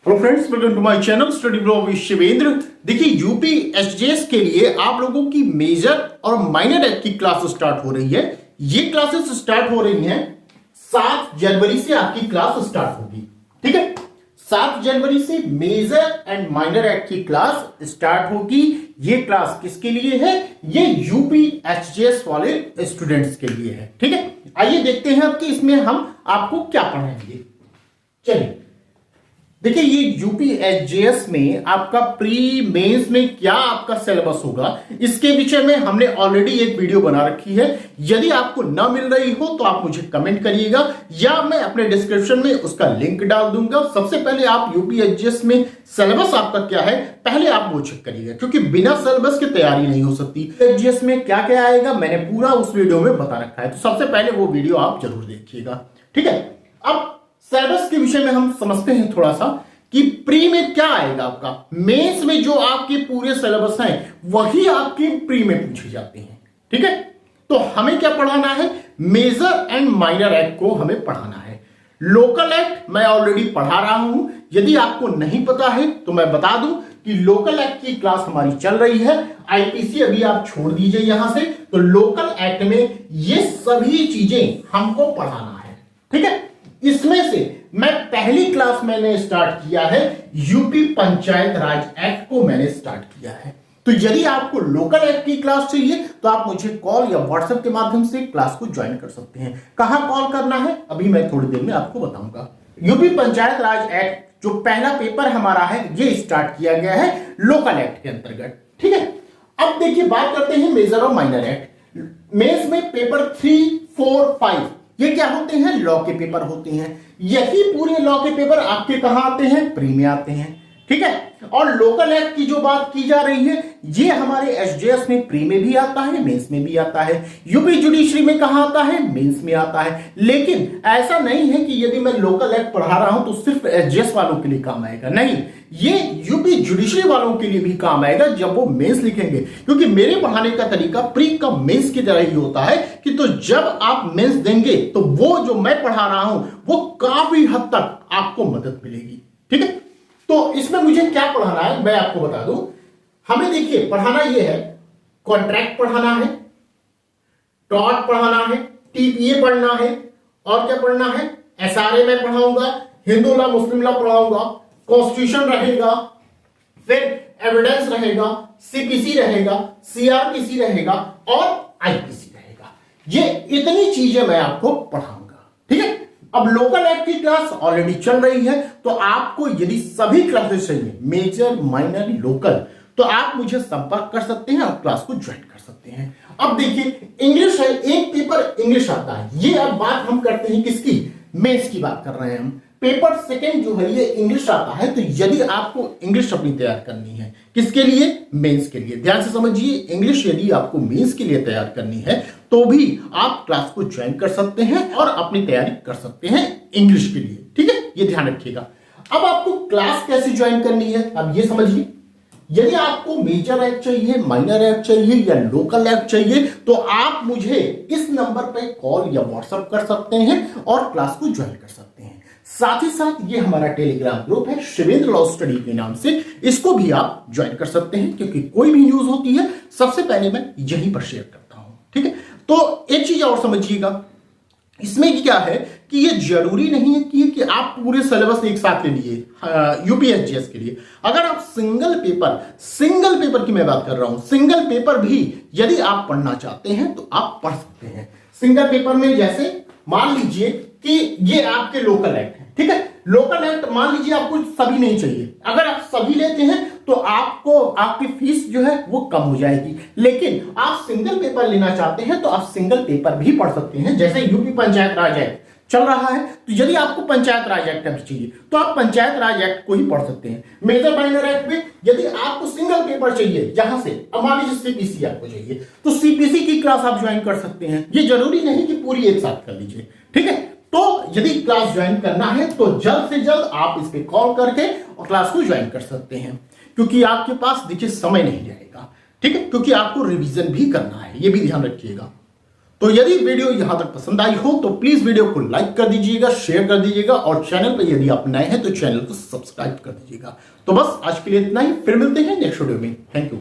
Hello friends, welcome to my channel study bro with Shivendra. देखिए, UP SGS के लिए आप लोगों की मेजर और माइनर एक्ट की क्लास स्टार्ट हो रही है। ये क्लासेस स्टार्ट हो रही हैं 7 जनवरी से आपकी क्लास स्टार्ट होगी। ठीक है, 7 जनवरी से मेजर एंड माइनर एक्ट की क्लास स्टार्ट होगी। ये क्लास किसके लिए है? ये यूपी एसजीएस वाले स्टूडेंट्स के लिए है। ठीक है, आइए देखते हैं अब कि इसमें हम आपको क्या पढ़ाएंगे। चलिए देखिए, ये यूपी एसजीएस में आपका प्री मेंस में क्या आपका सिलेबस होगा, इसके विषय में हमने ऑलरेडी एक वीडियो बना रखी है। यदि आपको ना मिल रही हो तो आप मुझे कमेंट करिएगा या मैं अपने डिस्क्रिप्शन में उसका लिंक डाल दूंगा। सबसे पहले आप यूपी एसजीएस में सिलेबस आपका क्या है पहले आप वो चेक करिएगा, क्योंकि बिना सिलेबस की तैयारी नहीं हो सकती। एसजीएस में क्या क्या आएगा मैंने पूरा उस वीडियो में बता रखा है, तो सबसे पहले वो वीडियो आप जरूर देखिएगा। ठीक है, अब सिलेबस के विषय में हम समझते हैं थोड़ा सा कि प्री में क्या आएगा। आपका मेंस में जो आपके पूरे सिलेबस हैं वही आपके प्री में पूछे जाते हैं। ठीक है, तो हमें क्या पढ़ाना है? मेजर एंड माइनर एक्ट को हमें पढ़ाना है। लोकल एक्ट मैं ऑलरेडी पढ़ा रहा हूं। यदि आपको नहीं पता है तो मैं बता दूं कि लोकल एक्ट की क्लास हमारी चल रही है। आईपीसी अभी आप छोड़ दीजिए यहां से, तो लोकल एक्ट में ये सभी चीजें हमको पढ़ाना है। ठीक है, इसमें से मैं पहली क्लास मैंने स्टार्ट किया है यूपी पंचायत राज एक्ट को मैंने स्टार्ट किया है। तो यदि आपको लोकल एक्ट की क्लास चाहिए तो आप मुझे कॉल या व्हाट्सएप के माध्यम से क्लास को ज्वाइन कर सकते हैं। कहां कॉल करना है अभी मैं थोड़ी देर में आपको बताऊंगा। यूपी पंचायत राज एक्ट जो पहला पेपर हमारा है ये स्टार्ट किया गया है लोकल एक्ट के अंतर्गत। ठीक है, अब देखिए बात करते हैं मेजर और माइनर एक्ट। मेंस में पेपर 3, 4, 5 ये क्या होते हैं? लॉ के पेपर होते हैं। यही पूरे लॉ के पेपर आपके कहां आते हैं? प्री में आते हैं। ठीक है, और लोकल एक्ट की जो बात की जा रही है ये हमारे एसजीएस में प्री में भी आता है, मेंस में भी आता है। यूपी जुडिशरी में कहां आता है? मेंस में आता है। लेकिन ऐसा नहीं है कि यदि मैं लोकल एक्ट पढ़ा रहा हूं तो सिर्फ एसजीएस वालों के लिए काम आएगा। नहीं, ये यूपी जुडिशरी वालों के लिए भी काम आएगा जब वो मेंस लिखेंगे, क्योंकि मेरे पढ़ाने का तरीका प्री का मेंस की तरह ही होता है कि तो जब आप मेंस देंगे तो वो जो मैं पढ़ा रहा हूं वो काफी हद तक आपको मदद मिलेगी। ठीक है, तो इसमें मुझे क्या पढ़ाना है मैं आपको बता दूं। हमें देखिए पढ़ाना ये है, कॉन्ट्रैक्ट पढ़ाना है, टॉर्ट पढ़ाना है, टीपीए पढ़ना है, और क्या पढ़ना है? एसआरए में पढ़ाऊंगा, हिंदू लॉ मुस्लिम लॉ पढ़ाऊंगा, कॉन्स्टिट्यूशन रहेगा, फिर एविडेंस रहेगा, सीपीसी रहेगा, सीआरपीसी रहेगा और आईपीसी रहेगा। ये इतनी चीजें मैं आपको पढ़ाऊंगा। ठीक है, अब लोकल एक्ट की क्लास ऑलरेडी चल रही है, तो आपको यदि सभी क्लासेस चाहिए मेजर माइनर लोकल तो आप मुझे संपर्क कर सकते हैं और क्लास को ज्वाइन कर सकते हैं। अब देखिए इंग्लिश है, एक पेपर इंग्लिश आता है। ये अब बात हम करते हैं किसकी? मेंस की बात कर रहे हैं हम। पेपर सेकंड जो है ये इंग्लिश आता है। तो यदि आपको इंग्लिश अपनी तैयार करनी है, किसके लिए? मेंस के लिए। ध्यान से समझिए, इंग्लिश यदि आपको मेंस के लिए तैयार करनी है तो भी आप क्लास को ज्वाइन कर सकते हैं और अपनी तैयारी कर सकते हैं इंग्लिश के लिए। ठीक है, ये ध्यान रखिएगा। अब आपको क्लास कैसे ज्वाइन करनी है अब ये समझिए। यदि आपको मेजर एक्ट चाहिए, माइनर एक्ट चाहिए या लोकल एक्ट चाहिए तो आप मुझे इस नंबर पे कॉल या व्हाट्सएप कर सकते हैं और क्लास को ज्वाइन कर सकते हैं। साथ ही साथ ये हमारा टेलीग्राम ग्रुप है शिवेंद्र लॉ स्टडी के नाम से, इसको भी आप ज्वाइन कर सकते हैं, क्योंकि कोई भी न्यूज होती है सबसे पहले मैं यहीं पर शेयर करता हूं। ठीक है, तो एक चीज और समझिएगा, इसमें क्या है कि ये जरूरी नहीं है कि आप पूरे सिलेबस एक साथ ले लिए यूपी एसजीएस के लिए। अगर आप सिंगल पेपर की मैं बात कर रहा हूं, सिंगल पेपर भी यदि आप पढ़ना चाहते हैं तो आप पढ़ सकते हैं। सिंगल पेपर में जैसे मान लीजिए कि ये आपके लोकल एक्ट है। ठीक है, लोकल एक्ट मान लीजिए आपको सभी नहीं चाहिए। अगर आप सभी लेते हैं तो आपको आपकी फीस जो है वो कम हो जाएगी। लेकिन आप सिंगल पेपर लेना चाहते हैं तो आप सिंगल पेपर भी पढ़ सकते हैं। जैसे यूपी पंचायत राज एक्ट चल रहा है, तो यदि आपको पंचायत राज एक्ट भी चाहिए तो आप पंचायत राज एक्ट को ही पढ़ सकते हैं। मेजर माइनर एक्ट में यदि आपको सिंगल पेपर चाहिए, जहां से मान लीजिए सीपीसी आपको चाहिए तो सीपीसी की क्लास आप ज्वाइन कर सकते हैं। ये जरूरी नहीं कि पूरी एक साथ कर लीजिए। ठीक है, तो यदि क्लास ज्वाइन करना है तो जल्द से जल्द आप इस पे कॉल करके और क्लास को ज्वाइन कर सकते हैं, क्योंकि आपके पास देखिए समय नहीं रहेगा। ठीक है, क्योंकि आपको रिवीजन भी करना है, ये भी ध्यान रखिएगा। तो यदि वीडियो यहां तक पसंद आई हो तो प्लीज वीडियो को लाइक कर दीजिएगा, शेयर कर दीजिएगा और चैनल पर यदि आप नए हैं तो चैनल को सब्सक्राइब कर दीजिएगा। तो बस आज के लिए इतना ही, फिर मिलते हैं नेक्स्ट वीडियो में। Thank you.